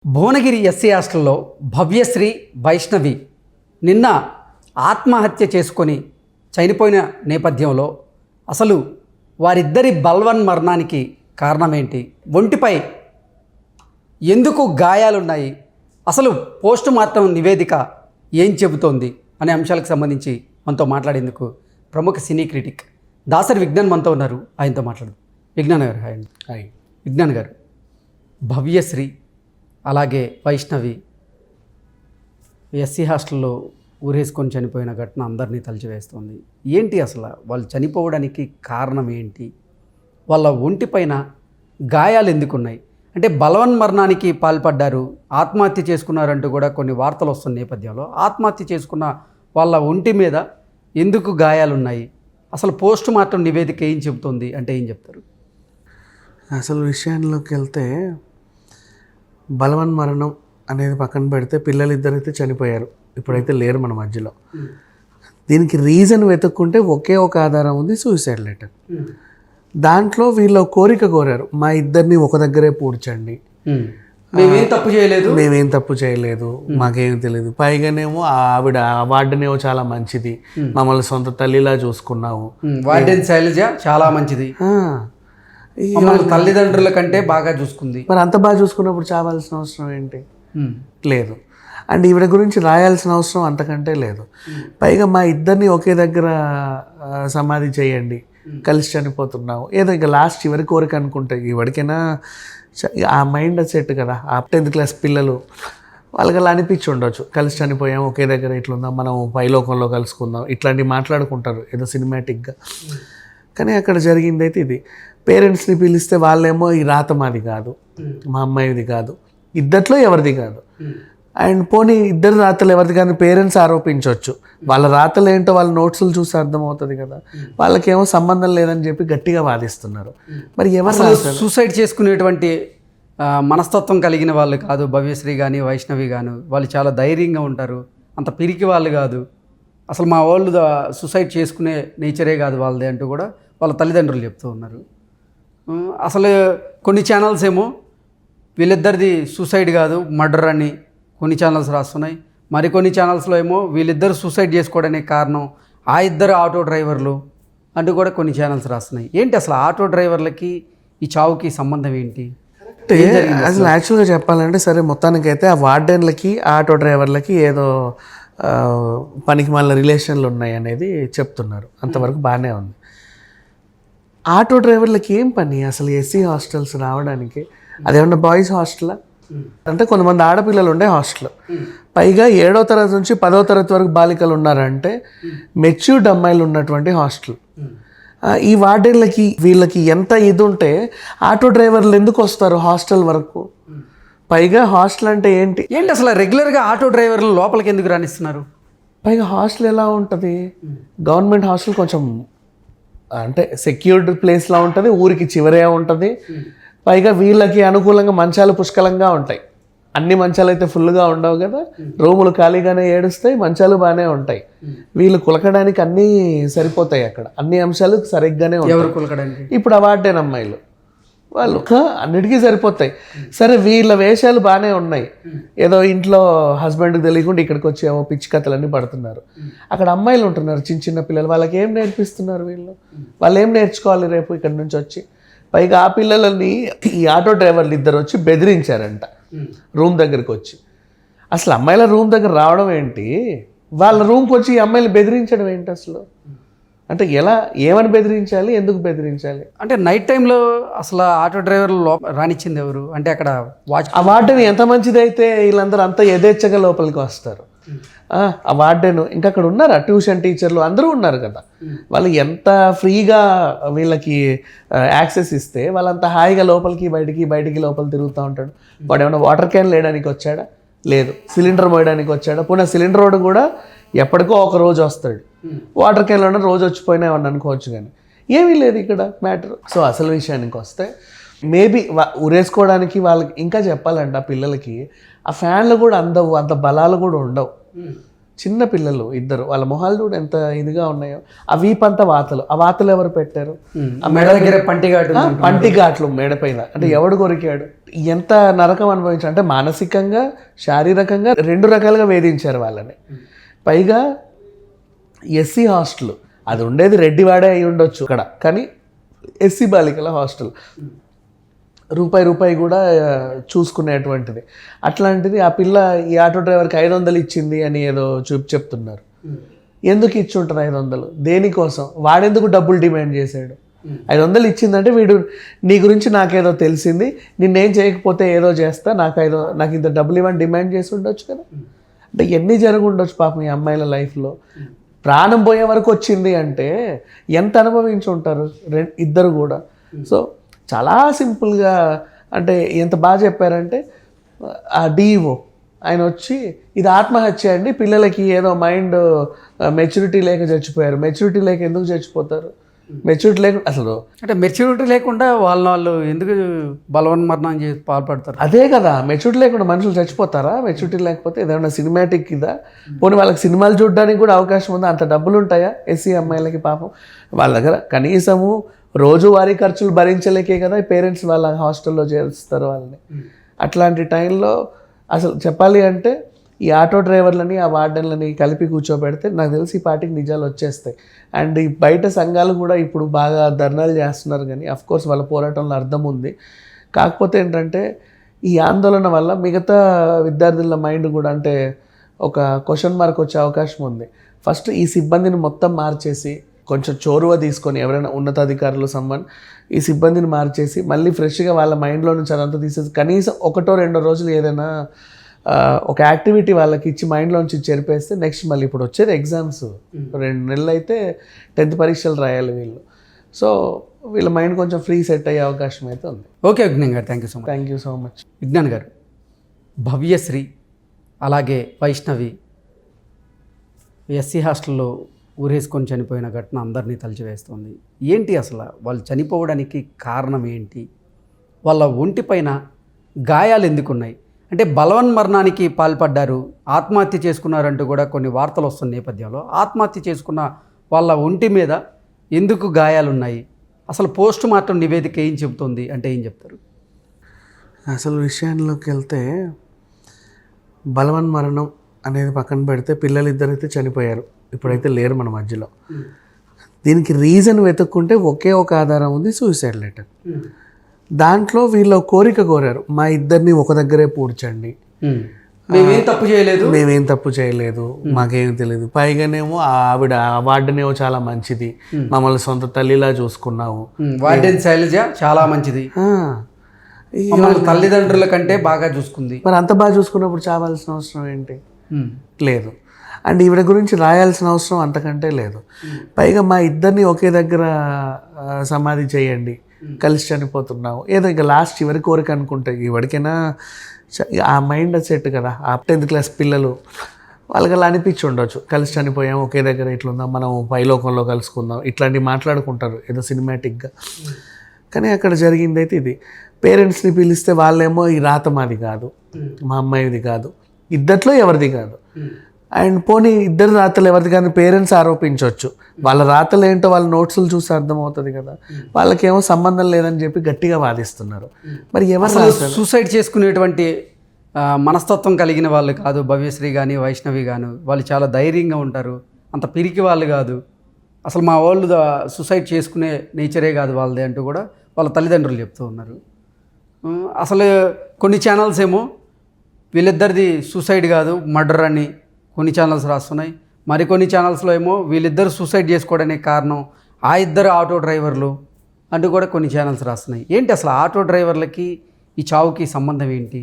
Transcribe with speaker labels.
Speaker 1: Bhuvanagiri SC హాస్టల్లో భవ్యశ్రీ వైష్ణవి నిన్న ఆత్మహత్య చేసుకొని చనిపోయిన నేపథ్యంలో అసలు వారిద్దరి బల్వన్ మరణానికి కారణమేంటి, ఒంటిపై ఎందుకు గాయాలున్నాయి, అసలు పోస్ట్ మార్టం నివేదిక ఏం చెబుతోంది అనే అంశాలకు సంబంధించి మనతో మాట్లాడేందుకు ప్రముఖ సినీ క్రిటిక్ దాసరి విజ్ఞాన్ మనతో ఉన్నారు. ఆయనతో మాట్లాడదు. విజ్ఞాన్ గారు హాయ్. హాయ్ విజ్ఞాన్ గారు, భవ్యశ్రీ అలాగే వైష్ణవి ఎస్సీ హాస్టల్లో ఊరేసుకొని చనిపోయిన ఘటన అందరినీ తలిచివేస్తుంది. ఏంటి అసలు వాళ్ళు చనిపోవడానికి కారణం ఏంటి, వాళ్ళ ఒంటిపైన గాయాలు ఎందుకున్నాయి, అంటే బలవన్ మరణానికి పాల్పడ్డారు, ఆత్మహత్య చేసుకున్నారంటూ కూడా కొన్ని వార్తలు వస్తున్న నేపథ్యంలో ఆత్మహత్య చేసుకున్న వాళ్ళ ఒంటి మీద ఎందుకు గాయాలున్నాయి, అసలు పోస్ట్ మార్టం నివేదిక ఏం చెబుతుంది అంటే ఏం చెప్తారు?
Speaker 2: అసలు విషయంలోకి వెళ్తే బలవన్ మరణం అనేది పక్కన పెడితే పిల్లలిద్దరైతే చనిపోయారు, ఇప్పుడైతే లేరు మన మధ్యలో. దీనికి రీజన్ వెతుక్కుంటే ఒకే ఒక ఆధారం ఉంది, సూసైడ్ లెటర్. దాంట్లో వీళ్ళు కోరిక కోరారు, మా ఇద్దరిని ఒక దగ్గరే పూడ్చండి,
Speaker 1: మేమేం తప్పు చేయలేదు,
Speaker 2: మాకేం తెలియదు, పైగానేమో ఆవిడ వార్డెనేమో చాలా మంచిది, మమ్మల్ని సొంత తల్లిలా చూసుకున్నావు,
Speaker 1: వార్డెన్ శైలజ చాలా మంచిది, తల్లిదండ్రుల కంటే బాగా చూసుకుంది.
Speaker 2: మరి అంత బాగా చూసుకున్నప్పుడు చావాల్సిన అవసరం ఏంటి? లేదు. అండ్ ఈవిడ గురించి రాయాల్సిన అవసరం అంతకంటే లేదు. పైగా మా ఇద్దరిని ఒకే దగ్గర సమాధి చేయండి, కలిసి చనిపోతున్నావు, ఏదో ఇక లాస్ట్ చివరి కోరిక అనుకుంటే. ఎవరికైనా ఆ మైండ్ సెట్ కదా, ఆ 10th క్లాస్ పిల్లలు వాళ్ళకి అలా అనిపించి ఉండొచ్చు, కలిసి చనిపోయాం ఒకే దగ్గర ఇట్లుందాం, మనం పైలోకంలో కలుసుకుందాం, ఇట్లాంటివి మాట్లాడుకుంటారు ఏదో సినిమాటిక్గా. కానీ అక్కడ జరిగింది అయితే ఇది. పేరెంట్స్ని పిలిస్తే వాళ్ళేమో ఈ రాత మాది కాదు, మా అమ్మాయిది కాదు, ఇద్దట్లో ఎవరిది కాదు. అండ్ పోనీ ఇద్దరు రాతలు ఎవరిది కానీ పేరెంట్స్ ఆరోపించవచ్చు, వాళ్ళ రాతలు ఏంటో వాళ్ళ నోట్స్లు చూసి అర్థమవుతుంది కదా, వాళ్ళకేమో సంబంధం లేదని చెప్పి గట్టిగా వాదిస్తున్నారు. మరి ఎవరు
Speaker 1: సూసైడ్ చేసుకునేటువంటి మనస్తత్వం కలిగిన వాళ్ళు కాదు భవ్యశ్రీ కానీ వైష్ణవి కానీ, వాళ్ళు చాలా ధైర్యంగా ఉంటారు, అంత పిరికి వాళ్ళు కాదు, అసలు మా వాళ్ళు సూసైడ్ చేసుకునే నేచరే కాదు వాళ్ళది అంటూ కూడా వాళ్ళ తల్లిదండ్రులు చెప్తూ ఉన్నారు. అసలు కొన్ని ఛానల్స్ ఏమో వీళ్ళిద్దరిది సూసైడ్ కాదు మర్డర్ అని కొన్ని ఛానల్స్ రాస్తున్నాయి, మరికొన్ని ఛానల్స్లో ఏమో వీళ్ళిద్దరు సూసైడ్ చేసుకోవడానికి కారణం ఆ ఇద్దరు ఆటో డ్రైవర్లు అంటూ కూడా కొన్ని ఛానల్స్ రాస్తున్నాయి. ఏంటి అసలు ఆటో డ్రైవర్లకి ఈ చావుకి సంబంధం ఏంటి?
Speaker 2: అసలు యాక్చువల్గా చెప్పాలంటే సరే, మొత్తానికైతే ఆ వార్డెన్లకి ఆటో డ్రైవర్లకి ఏదో పనికి మళ్ళీ రిలేషన్లు ఉన్నాయి అనేది చెప్తున్నారు, అంతవరకు బాగానే ఉంది. ఆటో డ్రైవర్లకి ఏం పని అసలు ఎస్సీ హాస్టల్స్ రావడానికి? అదేమన్నా బాయ్స్ హాస్టలా? అంటే కొంతమంది ఆడపిల్లలు ఉండే హాస్టల్, పైగా 7వ తరగతి నుంచి 10వ తరగతి వరకు బాలికలు ఉన్నారంటే మెచ్యూర్డ్ అమ్మాయిలు ఉన్నటువంటి హాస్టల్. ఈ వార్డెన్లకి వీళ్ళకి ఎంత ఇది ఉంటే ఆటో డ్రైవర్లు ఎందుకు వస్తారు హాస్టల్ వరకు? పైగా హాస్టల్ అంటే ఏంటి
Speaker 1: అసలు రెగ్యులర్గా ఆటో డ్రైవర్లు లోపలికి ఎందుకు రాణిస్తున్నారు?
Speaker 2: పైగా హాస్టల్ ఎలా ఉంటుంది, గవర్నమెంట్ హాస్టల్ కొంచెం అంటే సెక్యూర్డ్ ప్లేస్లా ఉంటుంది, ఊరికి చివరే ఉంటుంది, పైగా వీళ్ళకి అనుకూలంగా మంచాలు పుష్కలంగా ఉంటాయి. అన్ని మంచాలు అయితే ఫుల్గా ఉండవు కదా, రూములు ఖాళీగానే ఏడుస్తాయి, మంచాలు బాగానే ఉంటాయి. వీళ్ళు కులకడానికి అన్నీ సరిపోతాయి, అక్కడ అన్ని అంశాలు సరిగ్గానే ఉంటాయి. ఇప్పుడు ఆ వార్డెన్ అమ్మాయిలు వాళ్ళు అన్నిటికీ సరిపోతాయి. సరే, వీళ్ళ వేషాలు బాగానే ఉన్నాయి, ఏదో ఇంట్లో హస్బెండ్కి తెలియకుండా ఇక్కడికి వచ్చి ఏమో పిచ్చి కథలన్నీ పడుతున్నారు. అక్కడ అమ్మాయిలు ఉంటున్నారు, చిన్న చిన్న పిల్లలు, వాళ్ళకి ఏం నేర్పిస్తున్నారు వీళ్ళు? వాళ్ళు ఏం నేర్చుకోవాలి రేపు ఇక్కడ నుంచి వచ్చి? పైగా ఆ పిల్లలని ఈ ఆటో డ్రైవర్లు ఇద్దరు వచ్చి బెదిరించారంట రూమ్ దగ్గరికి వచ్చి. అసలు అమ్మాయిల రూమ్ దగ్గర రావడం ఏంటి, వాళ్ళ రూమ్కి వచ్చి ఈ అమ్మాయిలు బెదిరించడం ఏంటి అసలు? అంటే ఎలా, ఏమని బెదిరించాలి, ఎందుకు బెదిరించాలి?
Speaker 1: అంటే నైట్ టైంలో అసలు ఆటో డ్రైవర్లు రానిచ్చింది ఎవరు? అంటే అక్కడ
Speaker 2: ఆ వార్డెన్ ఎంత మంచిదైతే వీళ్ళందరూ అంత యథేచ్ఛగా లోపలికి వస్తారు. ఆ వార్డెన్ ఇంకా అక్కడ ఉన్నారు, ట్యూషన్ టీచర్లు అందరూ ఉన్నారు కదా, వాళ్ళు ఎంత ఫ్రీగా వీళ్ళకి యాక్సెస్ ఇస్తే వాళ్ళంత హాయిగా లోపలికి బయటికి లోపల తిరుగుతూ ఉంటాడు. వాడు ఏమైనా వాటర్ క్యాన్ లేయడానికి వచ్చాడా? లేదు. సిలిండర్ మోయడానికి వచ్చాడా? పోనీ సిలిండర్ వాడు కూడా ఎప్పటికో ఒక రోజు వస్తాడు, వాటర్ క్యాన్లో రోజు వచ్చిపోయినా ఏమన్నా అనుకోవచ్చు, కానీ ఏమీ లేదు ఇక్కడ మ్యాటర్. సో అసలు విషయానికి వస్తే మేబీ ఉరేసుకోవడానికి వాళ్ళకి ఇంకా చెప్పాలంటే ఆ పిల్లలకి ఆ ఫ్యాన్లు కూడా అందవు, అంత బలాలు కూడా ఉండవు. చిన్న పిల్లలు ఇద్దరు, వాళ్ళ మొహాలు చూడు ఎంత ఇదిగా ఉన్నాయో. ఆ వీపంతా వాతలు, ఆ వాతలు ఎవరు పెట్టారు?
Speaker 1: ఆ మెడ దగ్గర పంటిగాటు
Speaker 2: పంటి ఘాట్లు మేడ పైన, అంటే ఎవడు కొరికాడు? ఎంత నరకం అనుభవించారు అంటే మానసికంగా, శారీరకంగా 2 రకాలుగా వేధించారు వాళ్ళని. పైగా ఎస్సీ హాస్టల్, అది ఉండేది రెడ్డివాడే అయి ఉండొచ్చు అక్కడ, కానీ ఎస్సీ బాలికల హాస్టల్, రూపాయి కూడా చూసుకునేటువంటిది. అట్లాంటిది ఆ పిల్ల ఈ ఆటో డ్రైవర్కి 500 ఇచ్చింది అని ఏదో చెప్తున్నారు. ఎందుకు ఇచ్చి ఉంటారు 500? దేనికోసం? వాడెందుకు డబ్బులు డిమాండ్ చేశాడు? 500 ఇచ్చిందంటే వీడు నీ గురించి నాకేదో తెలిసింది, నిన్నేం చేయకపోతే ఏదో చేస్తా, నాకు ఇంత డబ్బులు ఇవ్వని డిమాండ్ చేసి ఉండొచ్చు కదా. అంటే ఎన్ని జరిగి ఉండొచ్చు పాపం ఈ అమ్మాయిల లైఫ్లో. ప్రాణం పోయే వరకు వచ్చింది అంటే ఎంత అనుభవించి ఉంటారు ఇద్దరు కూడా. సో చాలా సింపుల్గా, అంటే ఎంత బాగా చెప్పారంటే ఆ డిఓ ఆయన వచ్చి ఇది ఆత్మహత్య అండి, పిల్లలకి ఏదో మైండ్ మెచ్యూరిటీ లేక చచ్చిపోయారు. మెచ్యూరిటీ లేక ఎందుకు చచ్చిపోతారు? మెచ్యూరిటీ లేక అసలు
Speaker 1: అంటే మెచ్యూరిటీ లేకుండా వాళ్ళు ఎందుకు బలవన్మరణం చేసి పాల్పడతారు?
Speaker 2: అదే కదా, మెచ్యూరిటీ లేకుండా మనుషులు చచ్చిపోతారా? మెచ్యూరిటీ లేకపోతే ఏదైనా సినిమాటిక్ ఇదా? పోనీ వాళ్ళకి సినిమాలు చూడడానికి కూడా అవకాశం ఉందా? అంత డబ్బులు ఉంటాయా ఎస్సీ అమ్మాయిలకి? పాపం వాళ్ళ దగ్గర కనీసము రోజువారీ ఖర్చులు భరించలేకే కదా పేరెంట్స్ వాళ్ళ హాస్టల్లో చేరుస్తారు వాళ్ళని. అట్లాంటి టైంలో అసలు చెప్పాలి అంటే ఈ ఆటో డ్రైవర్లని, ఆ వార్డెన్లని కలిపి కూర్చోబెడితే నాకు తెలిసి ఈ పార్టీకి నిజాలు వచ్చేస్తాయి. అండ్ ఈ బయట సంఘాలు కూడా ఇప్పుడు బాగా ధర్నాలు చేస్తున్నారు, కానీ అఫ్కోర్స్ వాళ్ళ పోరాటంలో అర్థం ఉంది. కాకపోతే ఏంటంటే ఈ ఆందోళన వల్ల మిగతా విద్యార్థుల మైండ్ కూడా, అంటే ఒక క్వశ్చన్ మార్క్ వచ్చే అవకాశం ఉంది. ఫస్ట్ ఈ సిబ్బందిని మొత్తం మార్చేసి, కొంచెం చోరువ తీసుకొని ఎవరైనా ఉన్నతాధికారులు ఈ సిబ్బందిని మార్చేసి మళ్ళీ ఫ్రెష్గా వాళ్ళ మైండ్లో నుంచి అదంతా తీసేసి కనీసం 1-2 రోజులు ఏదైనా ఒక యాక్టివిటీ వాళ్ళకి ఇచ్చి మైండ్లోంచి చెరిపేస్తే నెక్స్ట్ మళ్ళీ ఇప్పుడు వచ్చేది ఎగ్జామ్స్, 2 నెలలు అయితే 10th పరీక్షలు రాయాలి వీళ్ళు. సో వీళ్ళ మైండ్ కొంచెం ఫ్రీ సెట్ అయ్యే అవకాశం అయితే ఉంది.
Speaker 1: ఓకే విజ్ఞాన్ గారు, thank you so much. Vignan గారు, భవ్యశ్రీ అలాగే వైష్ణవి ఎస్సీ హాస్టల్లో ఊరేసుకొని చనిపోయిన ఘటన అందరినీ తలచివేస్తుంది. ఏంటి అసలు వాళ్ళు చనిపోవడానికి కారణం ఏంటి? వాళ్ళ ఒంటిపైన గాయాలు ఎందుకున్నాయి? అంటే బలవన్మరణానికి పాల్పడ్డారు, ఆత్మహత్య చేసుకున్నారంటూ కూడా కొన్ని వార్తలు వస్తున్న నేపథ్యంలో ఆత్మహత్య చేసుకున్న వాళ్ళ ఒంటి మీద ఎందుకు గాయాలున్నాయి? అసలు పోస్ట్ మార్టం నివేదిక ఏం చెబుతుంది అంటే ఏం చెప్తారు?
Speaker 2: అసలు విషయంలోకి వెళ్తే బలవన్మరణం అనేది పక్కన పెడితే పిల్లలిద్దరైతే చనిపోయారు, ఇప్పుడైతే లేరు మన మధ్యలో. దీనికి రీజన్ వెతుక్కుంటే ఒకే ఒక ఆధారం ఉంది, సూసైడ్ లెటర్. దాంట్లో వీళ్ళు కోరిక కోరారు, మా ఇద్దరిని ఒక దగ్గరే పూడ్చండి,
Speaker 1: మేమేం తప్పు చేయలేదు,
Speaker 2: మాకేం తెలియదు. పైగానేమో ఆవిడ వార్డెనేమో చాలా మంచిది, మమ్మల్ని సొంత తల్లిలా చూసుకున్నావు,
Speaker 1: వార్డెన్ శైలజ చాలా మంచిది, తల్లిదండ్రుల కంటే బాగా చూసుకుంది.
Speaker 2: మరి అంత బాగా చూసుకున్నప్పుడు చావాల్సిన అవసరం ఏంటి? లేదు. అండ్ ఈవిడ గురించి రాయాల్సిన అవసరం అంతకంటే లేదు. పైగా మా ఇద్దరిని ఒకే దగ్గర సమాధి చేయండి, కలిసి చనిపోతున్నావు, ఏదో ఇక లాస్ట్ చివరి కోరిక అనుకుంటే ఎవరికైనా ఆ మైండ్ సెట్ కదా. ఆ 10th క్లాస్ పిల్లలు వాళ్ళకి అలా అనిపించి ఉండొచ్చు, కలిసి చనిపోయాం ఒకే దగ్గర, ఇట్లుందాం మనం పైలోకంలో కలుసుకుందాం, ఇట్లాంటివి మాట్లాడుకుంటారు ఏదో సినిమాటిక్గా. కానీ అక్కడ జరిగింది అయితే ఇది. పేరెంట్స్ని పిలిస్తే వాళ్ళేమో ఈ రాత మాది కాదు, మా అమ్మాయిది కాదు, ఇద్దట్లో ఎవరిది కాదు. అండ్ పోనీ ఇద్దరు రాతలు ఎవరిది కానీ పేరెంట్స్ ఆరోపించవచ్చు, వాళ్ళ రాతలు ఏంటో వాళ్ళ నోట్స్లు చూసి అర్థమవుతుంది కదా. వాళ్ళకేమో సంబంధం లేదని చెప్పి గట్టిగా వాదిస్తున్నారు. మరి ఎవరు
Speaker 1: సూసైడ్ చేసుకునేటువంటి మనస్తత్వం కలిగిన వాళ్ళు కాదు భవ్యశ్రీ కానీ వైష్ణవి కానీ, వాళ్ళు చాలా ధైర్యంగా ఉంటారు, అంత పిరికి వాళ్ళు కాదు, అసలు మా వాళ్ళు సూసైడ్ చేసుకునే నేచరే కాదు వాళ్ళది అంటూ కూడా వాళ్ళ తల్లిదండ్రులు చెప్తూ ఉన్నారు. అసలు కొన్ని ఛానల్స్ ఏమో వీళ్ళిద్దరిది సూసైడ్ కాదు మర్డర్ అని కొన్ని ఛానల్స్ రాస్తున్నాయి, మరికొన్ని ఛానల్స్లో ఏమో వీళ్ళిద్దరు సూసైడ్ చేసుకోవడానికి కారణం ఆ ఇద్దరు ఆటో డ్రైవర్లు అంటూ కూడా కొన్ని ఛానల్స్ రాస్తున్నాయి. ఏంటి అసలు ఆటో డ్రైవర్లకి ఈ చావుకి సంబంధం ఏంటి?